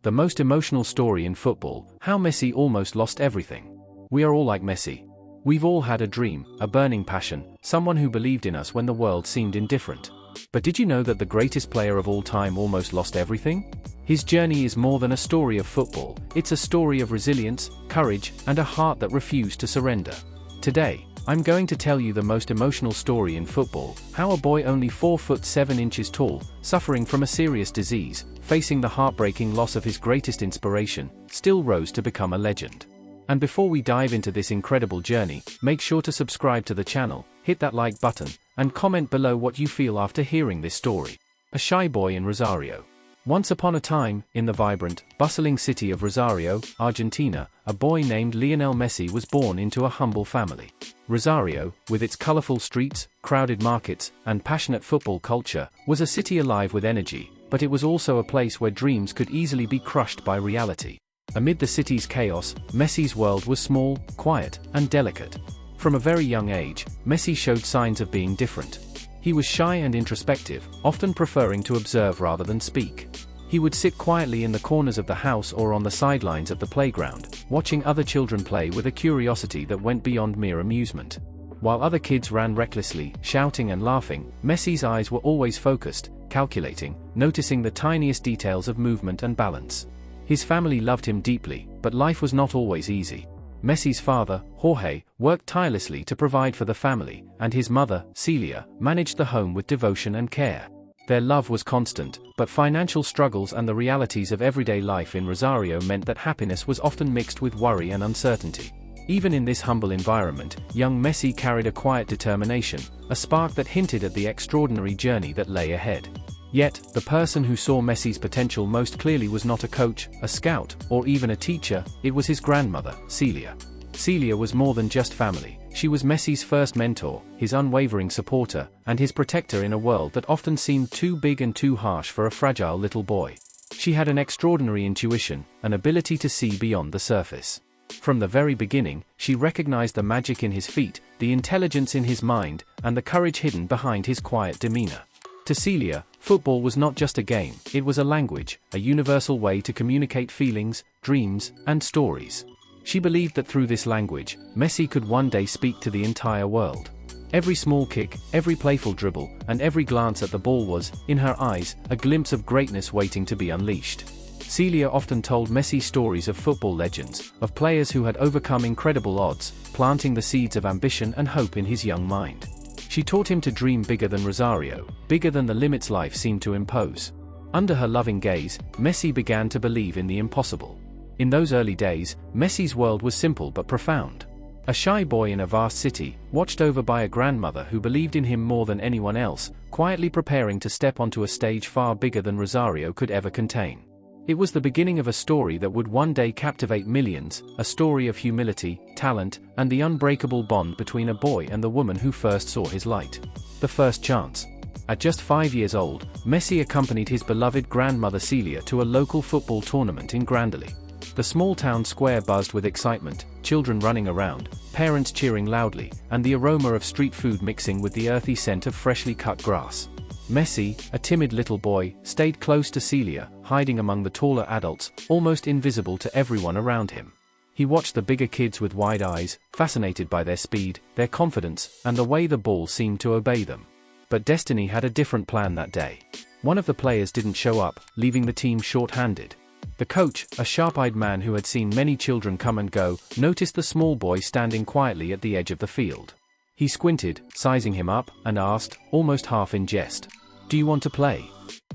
The most emotional story in football, how Messi almost lost everything. We are all like Messi. We've all had a dream, a burning passion, someone who believed in us when the world seemed indifferent. But did you know that the greatest player of all time almost lost everything? His journey is more than a story of football, it's a story of resilience, courage, and a heart that refused to surrender. Today, I'm going to tell you the most emotional story in football, how a boy only 4'7" tall, suffering from a serious disease, facing the heartbreaking loss of his greatest inspiration, still rose to become a legend. And before we dive into this incredible journey, make sure to subscribe to the channel, hit that like button, and comment below what you feel after hearing this story. A shy boy in Rosario. Once upon a time, in the vibrant, bustling city of Rosario, Argentina, a boy named Lionel Messi was born into a humble family. Rosario, with its colorful streets, crowded markets, and passionate football culture, was a city alive with energy, but it was also a place where dreams could easily be crushed by reality. Amid the city's chaos, Messi's world was small, quiet, and delicate. From a very young age, Messi showed signs of being different. He was shy and introspective, often preferring to observe rather than speak. He would sit quietly in the corners of the house or on the sidelines at the playground, watching other children play with a curiosity that went beyond mere amusement. While other kids ran recklessly, shouting and laughing, Messi's eyes were always focused, calculating, noticing the tiniest details of movement and balance. His family loved him deeply, but life was not always easy. Messi's father, Jorge, worked tirelessly to provide for the family, and his mother, Celia, managed the home with devotion and care. Their love was constant, but financial struggles and the realities of everyday life in Rosario meant that happiness was often mixed with worry and uncertainty. Even in this humble environment, young Messi carried a quiet determination, a spark that hinted at the extraordinary journey that lay ahead. Yet, the person who saw Messi's potential most clearly was not a coach, a scout, or even a teacher, it was his grandmother, Celia. Celia was more than just family, she was Messi's first mentor, his unwavering supporter, and his protector in a world that often seemed too big and too harsh for a fragile little boy. She had an extraordinary intuition, an ability to see beyond the surface. From the very beginning, she recognized the magic in his feet, the intelligence in his mind, and the courage hidden behind his quiet demeanor. To Celia, football was not just a game, it was a language, a universal way to communicate feelings, dreams, and stories. She believed that through this language, Messi could one day speak to the entire world. Every small kick, every playful dribble, and every glance at the ball was, in her eyes, a glimpse of greatness waiting to be unleashed. Celia often told Messi stories of football legends, of players who had overcome incredible odds, planting the seeds of ambition and hope in his young mind. She taught him to dream bigger than Rosario, bigger than the limits life seemed to impose. Under her loving gaze, Messi began to believe in the impossible. In those early days, Messi's world was simple but profound. A shy boy in a vast city, watched over by a grandmother who believed in him more than anyone else, quietly preparing to step onto a stage far bigger than Rosario could ever contain. It was the beginning of a story that would one day captivate millions, a story of humility, talent, and the unbreakable bond between a boy and the woman who first saw his light. The first chance. At just 5 years old, Messi accompanied his beloved grandmother Celia to a local football tournament in Grandoli. The small town square buzzed with excitement, children running around, parents cheering loudly, and the aroma of street food mixing with the earthy scent of freshly cut grass. Messi, a timid little boy, stayed close to Celia, hiding among the taller adults, almost invisible to everyone around him. He watched the bigger kids with wide eyes, fascinated by their speed, their confidence, and the way the ball seemed to obey them. But destiny had a different plan that day. One of the players didn't show up, leaving the team short-handed. The coach, a sharp-eyed man who had seen many children come and go, noticed the small boy standing quietly at the edge of the field. He squinted, sizing him up, and asked, almost half in jest, "Do you want to play?"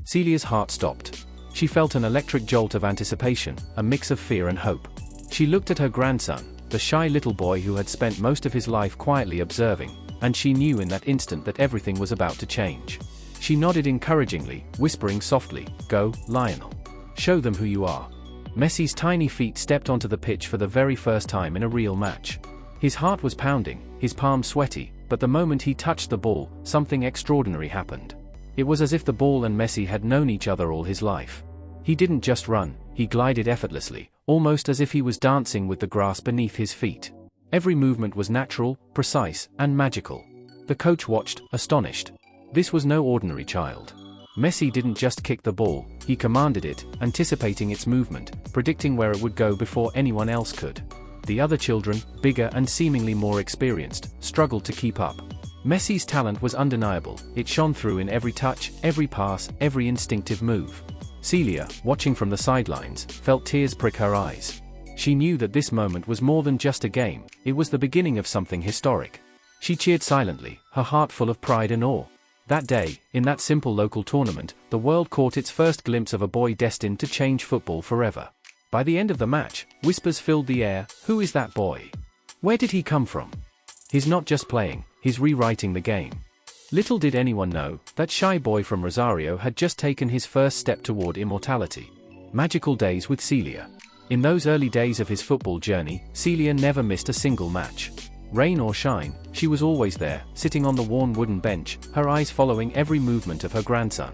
Celia's heart stopped. She felt an electric jolt of anticipation, a mix of fear and hope. She looked at her grandson, the shy little boy who had spent most of his life quietly observing, and she knew in that instant that everything was about to change. She nodded encouragingly, whispering softly, "Go, Lionel. Show them who you are." Messi's tiny feet stepped onto the pitch for the very first time in a real match. His heart was pounding, his palms sweaty, but the moment he touched the ball, something extraordinary happened. It was as if the ball and Messi had known each other all his life. He didn't just run, he glided effortlessly, almost as if he was dancing with the grass beneath his feet. Every movement was natural, precise, and magical. The coach watched, astonished. This was no ordinary child. Messi didn't just kick the ball, he commanded it, anticipating its movement, predicting where it would go before anyone else could. The other children, bigger and seemingly more experienced, struggled to keep up. Messi's talent was undeniable, it shone through in every touch, every pass, every instinctive move. Celia, watching from the sidelines, felt tears prick her eyes. She knew that this moment was more than just a game, it was the beginning of something historic. She cheered silently, her heart full of pride and awe. That day, in that simple local tournament, the world caught its first glimpse of a boy destined to change football forever. By the end of the match, whispers filled the air, "Who is that boy? Where did he come from? He's not just playing, he's rewriting the game." Little did anyone know, that shy boy from Rosario had just taken his first step toward immortality. Magical days with Celia. In those early days of his football journey, Celia never missed a single match. Rain or shine, she was always there, sitting on the worn wooden bench, her eyes following every movement of her grandson.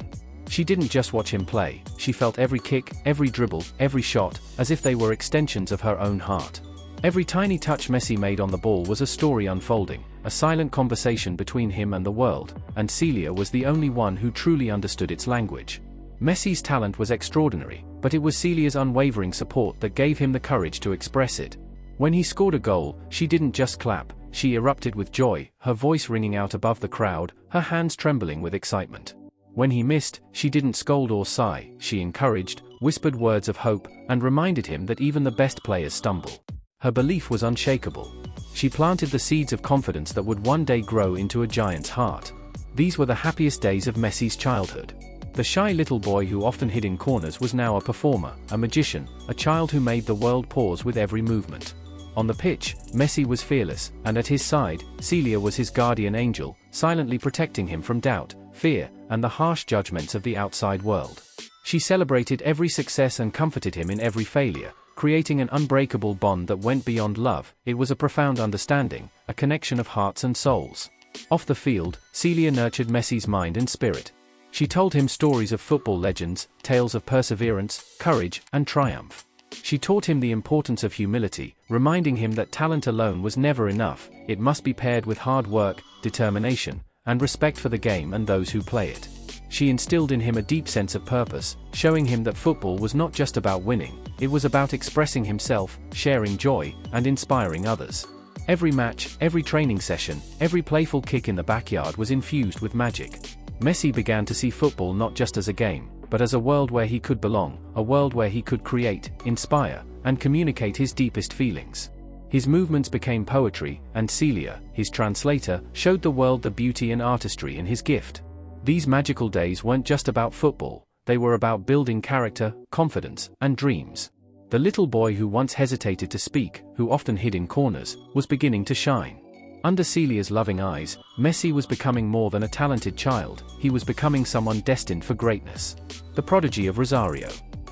She didn't just watch him play, she felt every kick, every dribble, every shot, as if they were extensions of her own heart. Every tiny touch Messi made on the ball was a story unfolding, a silent conversation between him and the world, and Celia was the only one who truly understood its language. Messi's talent was extraordinary, but it was Celia's unwavering support that gave him the courage to express it. When he scored a goal, she didn't just clap, she erupted with joy, her voice ringing out above the crowd, her hands trembling with excitement. When he missed, she didn't scold or sigh, she encouraged, whispered words of hope, and reminded him that even the best players stumble. Her belief was unshakable. She planted the seeds of confidence that would one day grow into a giant's heart. These were the happiest days of Messi's childhood. The shy little boy who often hid in corners was now a performer, a magician, a child who made the world pause with every movement. On the pitch, Messi was fearless, and at his side, Celia was his guardian angel, silently protecting him from doubt, fear, and the harsh judgments of the outside world. She celebrated every success and comforted him in every failure, creating an unbreakable bond that went beyond love. It was a profound understanding, a connection of hearts and souls. Off the field, Celia nurtured Messi's mind and spirit. She told him stories of football legends, tales of perseverance, courage, and triumph. She taught him the importance of humility, reminding him that talent alone was never enough, it must be paired with hard work, determination, and respect for the game and those who play it. She instilled in him a deep sense of purpose, showing him that football was not just about winning, it was about expressing himself, sharing joy, and inspiring others. Every match, every training session, every playful kick in the backyard was infused with magic. Messi began to see football not just as a game, but as a world where he could belong, a world where he could create, inspire, and communicate his deepest feelings. His movements became poetry, and Celia, his translator, showed the world the beauty and artistry in his gift. These magical days weren't just about football, they were about building character, confidence, and dreams. The little boy who once hesitated to speak, who often hid in corners, was beginning to shine. Under Celia's loving eyes, Messi was becoming more than a talented child, he was becoming someone destined for greatness. The prodigy of Rosario.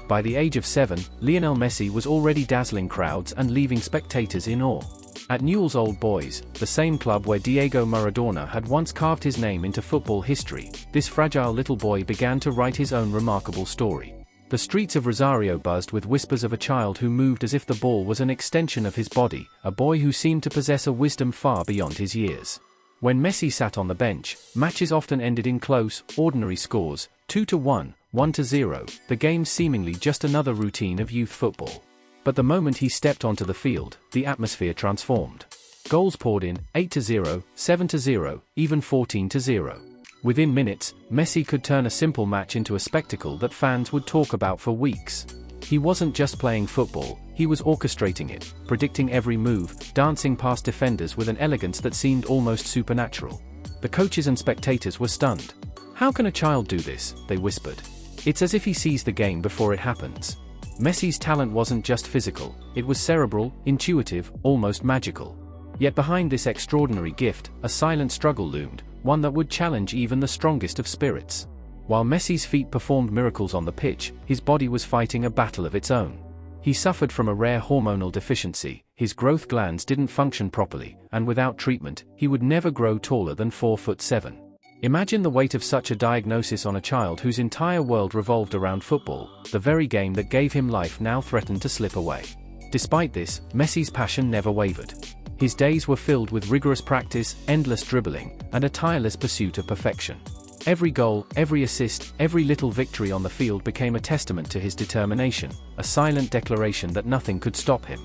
By the age of 7, Lionel Messi was already dazzling crowds and leaving spectators in awe. At Newell's Old Boys, the same club where Diego Maradona had once carved his name into football history, this fragile little boy began to write his own remarkable story. The streets of Rosario buzzed with whispers of a child who moved as if the ball was an extension of his body, a boy who seemed to possess a wisdom far beyond his years. When Messi sat on the bench, matches often ended in close, ordinary scores, 2-1, 1-0, the game seemingly just another routine of youth football. But the moment he stepped onto the field, the atmosphere transformed. Goals poured in, 8-0, 7-0, even 14-0. Within minutes, Messi could turn a simple match into a spectacle that fans would talk about for weeks. He wasn't just playing football, he was orchestrating it, predicting every move, dancing past defenders with an elegance that seemed almost supernatural. The coaches and spectators were stunned. "How can a child do this?" they whispered. "It's as if he sees the game before it happens." Messi's talent wasn't just physical, it was cerebral, intuitive, almost magical. Yet behind this extraordinary gift, a silent struggle loomed, one that would challenge even the strongest of spirits. While Messi's feet performed miracles on the pitch, his body was fighting a battle of its own. He suffered from a rare hormonal deficiency, his growth glands didn't function properly, and without treatment, he would never grow taller than 4'7". Imagine the weight of such a diagnosis on a child whose entire world revolved around football, the very game that gave him life now threatened to slip away. Despite this, Messi's passion never wavered. His days were filled with rigorous practice, endless dribbling, and a tireless pursuit of perfection. Every goal, every assist, every little victory on the field became a testament to his determination, a silent declaration that nothing could stop him.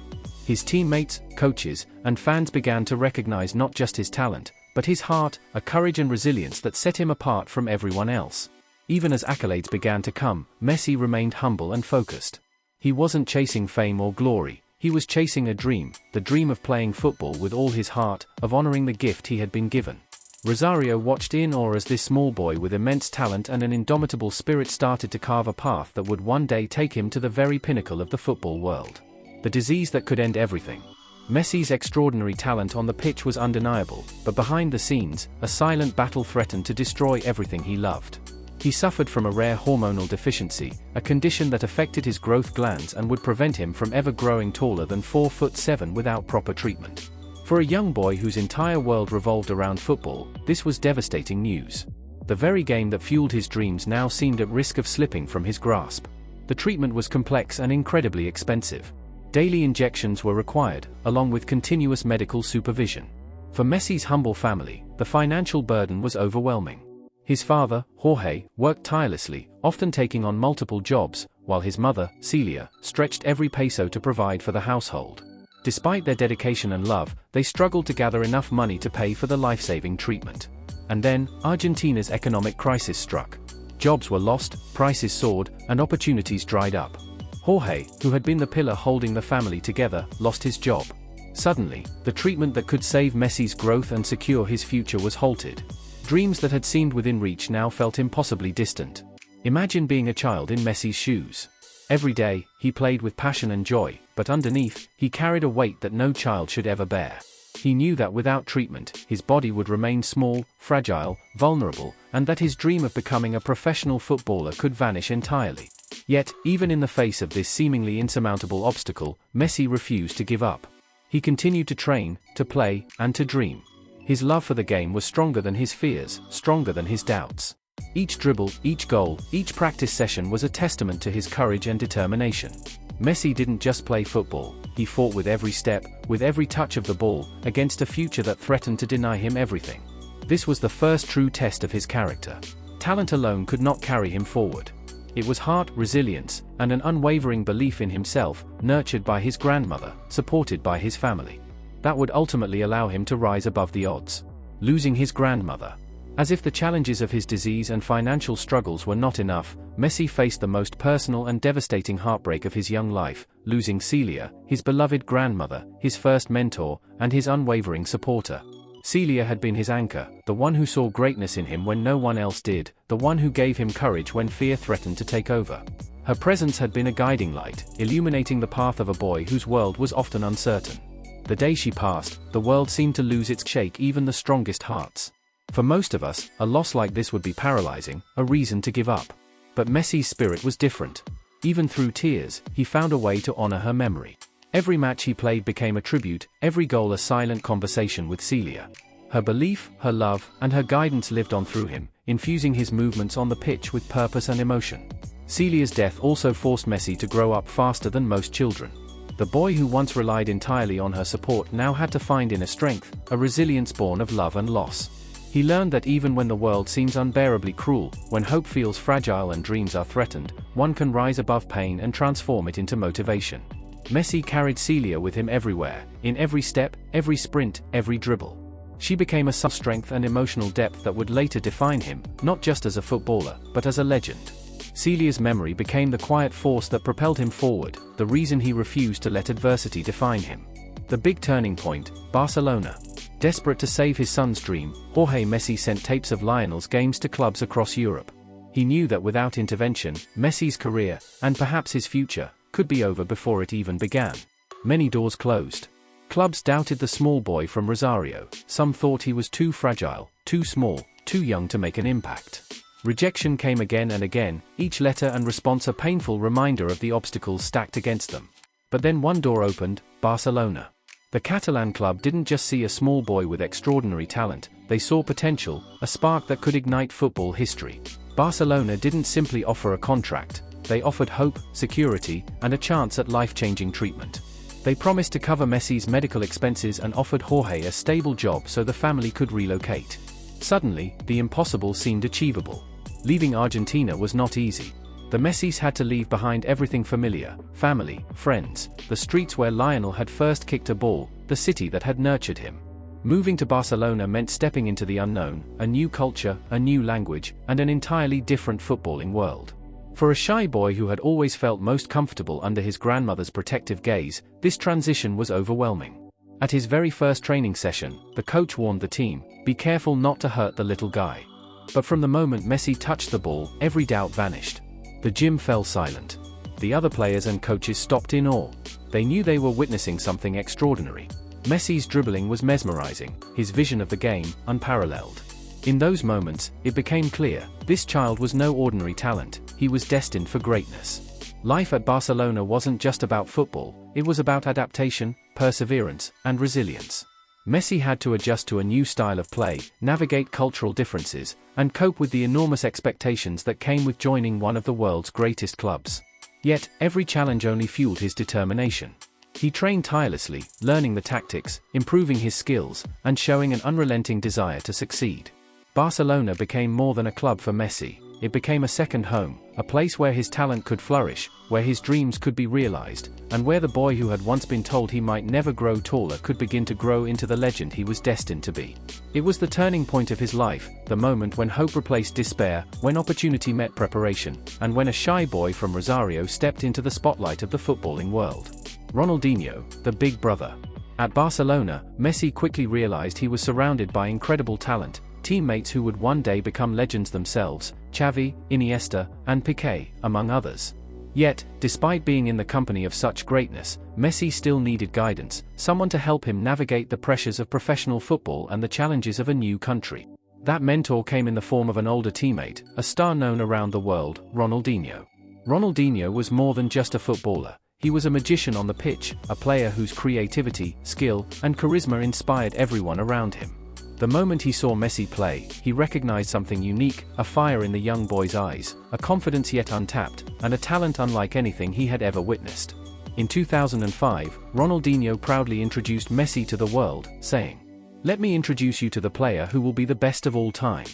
His teammates, coaches, and fans began to recognize not just his talent, but his heart, a courage and resilience that set him apart from everyone else. Even as accolades began to come, Messi remained humble and focused. He wasn't chasing fame or glory, he was chasing a dream, the dream of playing football with all his heart, of honoring the gift he had been given. Rosario watched in awe as this small boy with immense talent and an indomitable spirit started to carve a path that would one day take him to the very pinnacle of the football world. The disease that could end everything. Messi's extraordinary talent on the pitch was undeniable, but behind the scenes, a silent battle threatened to destroy everything he loved. He suffered from a rare hormonal deficiency, a condition that affected his growth glands and would prevent him from ever growing taller than 4'7" without proper treatment. For a young boy whose entire world revolved around football, this was devastating news. The very game that fueled his dreams now seemed at risk of slipping from his grasp. The treatment was complex and incredibly expensive. Daily injections were required, along with continuous medical supervision. For Messi's humble family, the financial burden was overwhelming. His father, Jorge, worked tirelessly, often taking on multiple jobs, while his mother, Celia, stretched every peso to provide for the household. Despite their dedication and love, they struggled to gather enough money to pay for the life-saving treatment. And then, Argentina's economic crisis struck. Jobs were lost, prices soared, and opportunities dried up. Jorge, who had been the pillar holding the family together, lost his job. Suddenly, the treatment that could save Messi's growth and secure his future was halted. Dreams that had seemed within reach now felt impossibly distant. Imagine being a child in Messi's shoes. Every day, he played with passion and joy, but underneath, he carried a weight that no child should ever bear. He knew that without treatment, his body would remain small, fragile, vulnerable, and that his dream of becoming a professional footballer could vanish entirely. Yet, even in the face of this seemingly insurmountable obstacle, Messi refused to give up. He continued to train, to play, and to dream. His love for the game was stronger than his fears, stronger than his doubts. Each dribble, each goal, each practice session was a testament to his courage and determination. Messi didn't just play football, he fought with every step, with every touch of the ball, against a future that threatened to deny him everything. This was the first true test of his character. Talent alone could not carry him forward. It was heart, resilience, and an unwavering belief in himself, nurtured by his grandmother, supported by his family, that would ultimately allow him to rise above the odds. Losing his grandmother. As if the challenges of his disease and financial struggles were not enough, Messi faced the most personal and devastating heartbreak of his young life, losing Celia, his beloved grandmother, his first mentor, and his unwavering supporter. Celia had been his anchor, the one who saw greatness in him when no one else did, the one who gave him courage when fear threatened to take over. Her presence had been a guiding light, illuminating the path of a boy whose world was often uncertain. The day she passed, the world seemed to lose its shake, even the strongest hearts. For most of us, a loss like this would be paralyzing, a reason to give up. But Messi's spirit was different. Even through tears, he found a way to honor her memory. Every match he played became a tribute, every goal a silent conversation with Celia. Her belief, her love, and her guidance lived on through him, infusing his movements on the pitch with purpose and emotion. Celia's death also forced Messi to grow up faster than most children. The boy who once relied entirely on her support now had to find inner strength, a resilience born of love and loss. He learned that even when the world seems unbearably cruel, when hope feels fragile and dreams are threatened, one can rise above pain and transform it into motivation. Messi carried Celia with him everywhere, in every step, every sprint, every dribble. She became a source of strength and emotional depth that would later define him, not just as a footballer, but as a legend. Celia's memory became the quiet force that propelled him forward, the reason he refused to let adversity define him. The big turning point, Barcelona. Desperate to save his son's dream, Jorge Messi sent tapes of Lionel's games to clubs across Europe. He knew that without intervention, Messi's career, and perhaps his future, could be over before it even began. Many doors closed. Clubs doubted the small boy from Rosario, some thought he was too fragile, too small, too young to make an impact. Rejection came again and again, each letter and response a painful reminder of the obstacles stacked against them. But then one door opened, Barcelona. The Catalan club didn't just see a small boy with extraordinary talent, they saw potential, a spark that could ignite football history. Barcelona didn't simply offer a contract, they offered hope, security, and a chance at life-changing treatment. They promised to cover Messi's medical expenses and offered Jorge a stable job so the family could relocate. Suddenly, the impossible seemed achievable. Leaving Argentina was not easy. The Messis had to leave behind everything familiar: family, friends, the streets where Lionel had first kicked a ball, the city that had nurtured him. Moving to Barcelona meant stepping into the unknown, a new culture, a new language, and an entirely different footballing world. For a shy boy who had always felt most comfortable under his grandmother's protective gaze, this transition was overwhelming. At his very first training session, the coach warned the team, "Be careful not to hurt the little guy." But from the moment Messi touched the ball, every doubt vanished. The gym fell silent. The other players and coaches stopped in awe. They knew they were witnessing something extraordinary. Messi's dribbling was mesmerizing, his vision of the game, unparalleled. In those moments, it became clear, this child was no ordinary talent, he was destined for greatness. Life at Barcelona wasn't just about football, it was about adaptation, perseverance, and resilience. Messi had to adjust to a new style of play, navigate cultural differences, and cope with the enormous expectations that came with joining one of the world's greatest clubs. Yet, every challenge only fueled his determination. He trained tirelessly, learning the tactics, improving his skills, and showing an unrelenting desire to succeed. Barcelona became more than a club for Messi. It became a second home, a place where his talent could flourish, where his dreams could be realized, and where the boy who had once been told he might never grow taller could begin to grow into the legend he was destined to be. It was the turning point of his life, the moment when hope replaced despair, when opportunity met preparation, and when a shy boy from Rosario stepped into the spotlight of the footballing world. Ronaldinho, the big brother. At Barcelona, Messi quickly realized he was surrounded by incredible talent, teammates who would one day become legends themselves: Xavi, Iniesta, and Piqué, among others. Yet, despite being in the company of such greatness, Messi still needed guidance, someone to help him navigate the pressures of professional football and the challenges of a new country. That mentor came in the form of an older teammate, a star known around the world, Ronaldinho. Ronaldinho was more than just a footballer. He was a magician on the pitch, a player whose creativity, skill, and charisma inspired everyone around him. The moment he saw Messi play, he recognized something unique, a fire in the young boy's eyes, a confidence yet untapped, and a talent unlike anything he had ever witnessed. In 2005, Ronaldinho proudly introduced Messi to the world, saying, "Let me introduce you to the player who will be the best of all time."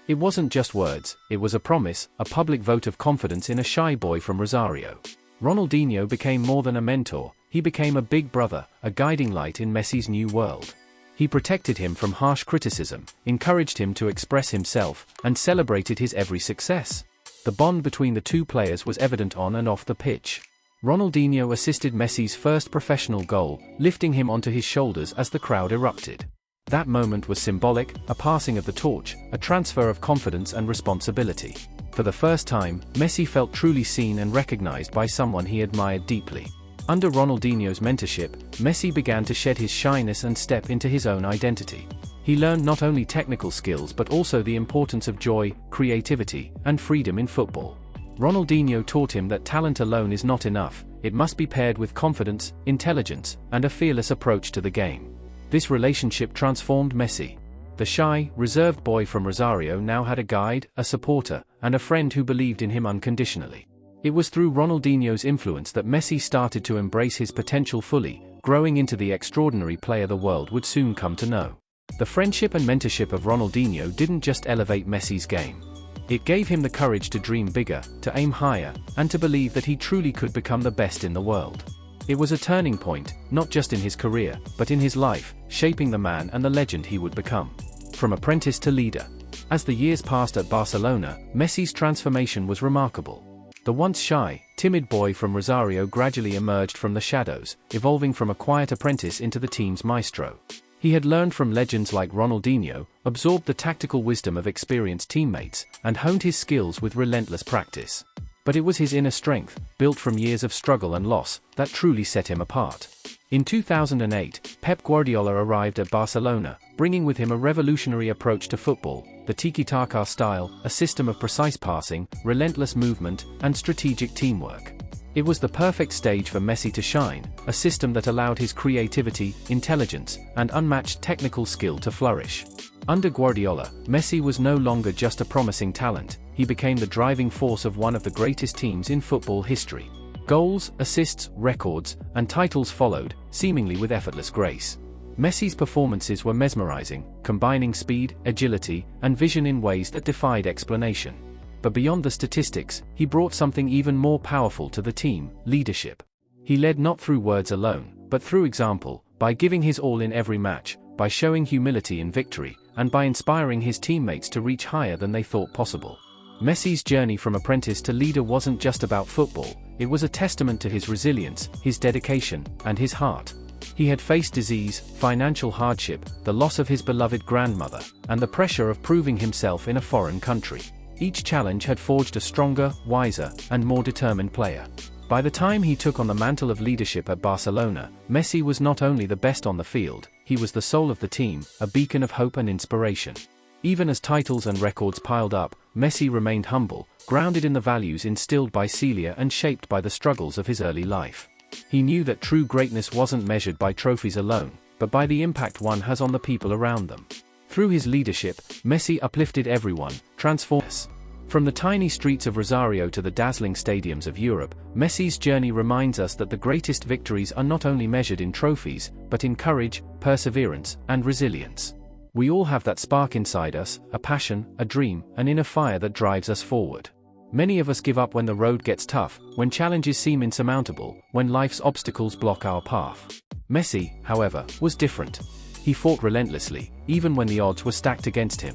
It wasn't just words, it was a promise, a public vote of confidence in a shy boy from Rosario. Ronaldinho became more than a mentor, he became a big brother, a guiding light in Messi's new world. He protected him from harsh criticism, encouraged him to express himself, and celebrated his every success. The bond between the two players was evident on and off the pitch. Ronaldinho assisted Messi's first professional goal, lifting him onto his shoulders as the crowd erupted. That moment was symbolic, a passing of the torch, a transfer of confidence and responsibility. For the first time, Messi felt truly seen and recognized by someone he admired deeply. Under Ronaldinho's mentorship, Messi began to shed his shyness and step into his own identity. He learned not only technical skills but also the importance of joy, creativity, and freedom in football. Ronaldinho taught him that talent alone is not enough, it must be paired with confidence, intelligence, and a fearless approach to the game. This relationship transformed Messi. The shy, reserved boy from Rosario now had a guide, a supporter, and a friend who believed in him unconditionally. It was through Ronaldinho's influence that Messi started to embrace his potential fully, growing into the extraordinary player the world would soon come to know. The friendship and mentorship of Ronaldinho didn't just elevate Messi's game. It gave him the courage to dream bigger, to aim higher, and to believe that he truly could become the best in the world. It was a turning point, not just in his career, but in his life, shaping the man and the legend he would become. From apprentice to leader. As the years passed at Barcelona, Messi's transformation was remarkable. The once shy, timid boy from Rosario gradually emerged from the shadows, evolving from a quiet apprentice into the team's maestro. He had learned from legends like Ronaldinho, absorbed the tactical wisdom of experienced teammates, and honed his skills with relentless practice. But it was his inner strength, built from years of struggle and loss, that truly set him apart. In 2008, Pep Guardiola arrived at Barcelona, bringing with him a revolutionary approach to football, the tiki-taka style, a system of precise passing, relentless movement, and strategic teamwork. It was the perfect stage for Messi to shine, a system that allowed his creativity, intelligence, and unmatched technical skill to flourish. Under Guardiola, Messi was no longer just a promising talent, he became the driving force of one of the greatest teams in football history. Goals, assists, records, and titles followed, seemingly with effortless grace. Messi's performances were mesmerizing, combining speed, agility, and vision in ways that defied explanation. But beyond the statistics, he brought something even more powerful to the team: leadership. He led not through words alone, but through example, by giving his all in every match, by showing humility in victory, and by inspiring his teammates to reach higher than they thought possible. Messi's journey from apprentice to leader wasn't just about football, it was a testament to his resilience, his dedication, and his heart. He had faced disease, financial hardship, the loss of his beloved grandmother, and the pressure of proving himself in a foreign country. Each challenge had forged a stronger, wiser, and more determined player. By the time he took on the mantle of leadership at Barcelona, Messi was not only the best on the field, he was the soul of the team, a beacon of hope and inspiration. Even as titles and records piled up, Messi remained humble, grounded in the values instilled by Celia and shaped by the struggles of his early life. He knew that true greatness wasn't measured by trophies alone, but by the impact one has on the people around them. Through his leadership, Messi uplifted everyone, transforming us. From the tiny streets of Rosario to the dazzling stadiums of Europe, Messi's journey reminds us that the greatest victories are not only measured in trophies, but in courage, perseverance, and resilience. We all have that spark inside us, a passion, a dream, an inner fire that drives us forward. Many of us give up when the road gets tough, when challenges seem insurmountable, when life's obstacles block our path. Messi, however, was different. He fought relentlessly, even when the odds were stacked against him.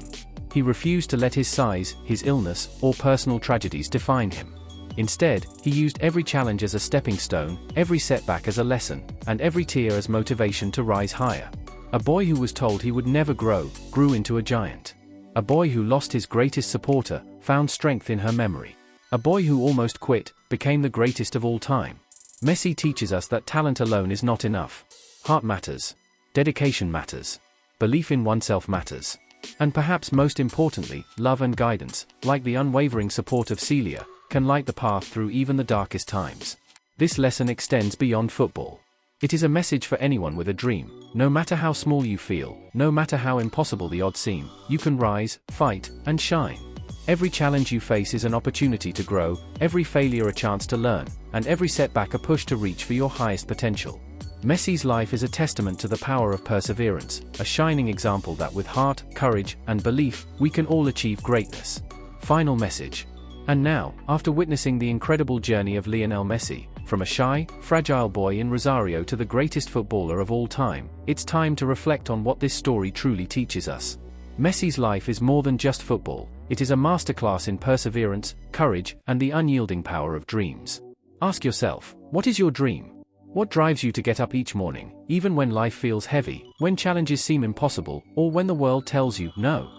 He refused to let his size, his illness, or personal tragedies define him. Instead, he used every challenge as a stepping stone, every setback as a lesson, and every tear as motivation to rise higher. A boy who was told he would never grow, grew into a giant. A boy who lost his greatest supporter, found strength in her memory. A boy who almost quit, became the greatest of all time. Messi teaches us that talent alone is not enough. Heart matters. Dedication matters. Belief in oneself matters. And perhaps most importantly, love and guidance, like the unwavering support of Celia, can light the path through even the darkest times. This lesson extends beyond football. It is a message for anyone with a dream. No matter how small you feel, no matter how impossible the odds seem, you can rise, fight, and shine. Every challenge you face is an opportunity to grow, every failure a chance to learn, and every setback a push to reach for your highest potential. Messi's life is a testament to the power of perseverance, a shining example that with heart, courage, and belief, we can all achieve greatness. Final message. And now, after witnessing the incredible journey of Lionel Messi, from a shy, fragile boy in Rosario to the greatest footballer of all time, it's time to reflect on what this story truly teaches us. Messi's life is more than just football, it is a masterclass in perseverance, courage, and the unyielding power of dreams. Ask yourself, what is your dream? What drives you to get up each morning, even when life feels heavy, when challenges seem impossible, or when the world tells you no?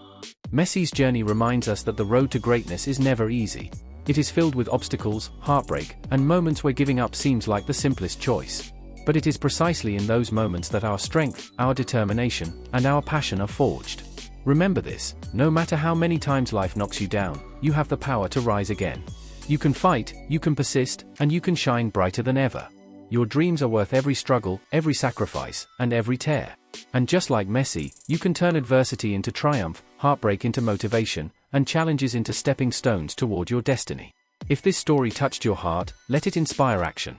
Messi's journey reminds us that the road to greatness is never easy. It is filled with obstacles, heartbreak, and moments where giving up seems like the simplest choice. But it is precisely in those moments that our strength, our determination, and our passion are forged. Remember this: no matter how many times life knocks you down, you have the power to rise again. You can fight, you can persist, and you can shine brighter than ever. Your dreams are worth every struggle, every sacrifice, and every tear. And just like Messi, you can turn adversity into triumph, heartbreak into motivation, and challenges into stepping stones toward your destiny. If this story touched your heart, let it inspire action.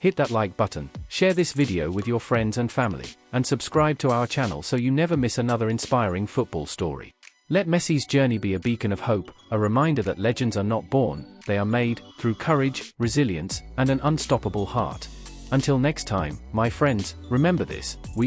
Hit that like button, share this video with your friends and family, and subscribe to our channel so you never miss another inspiring football story. Let Messi's journey be a beacon of hope, a reminder that legends are not born, they are made, through courage, resilience, and an unstoppable heart. Until next time, my friends, remember this: we all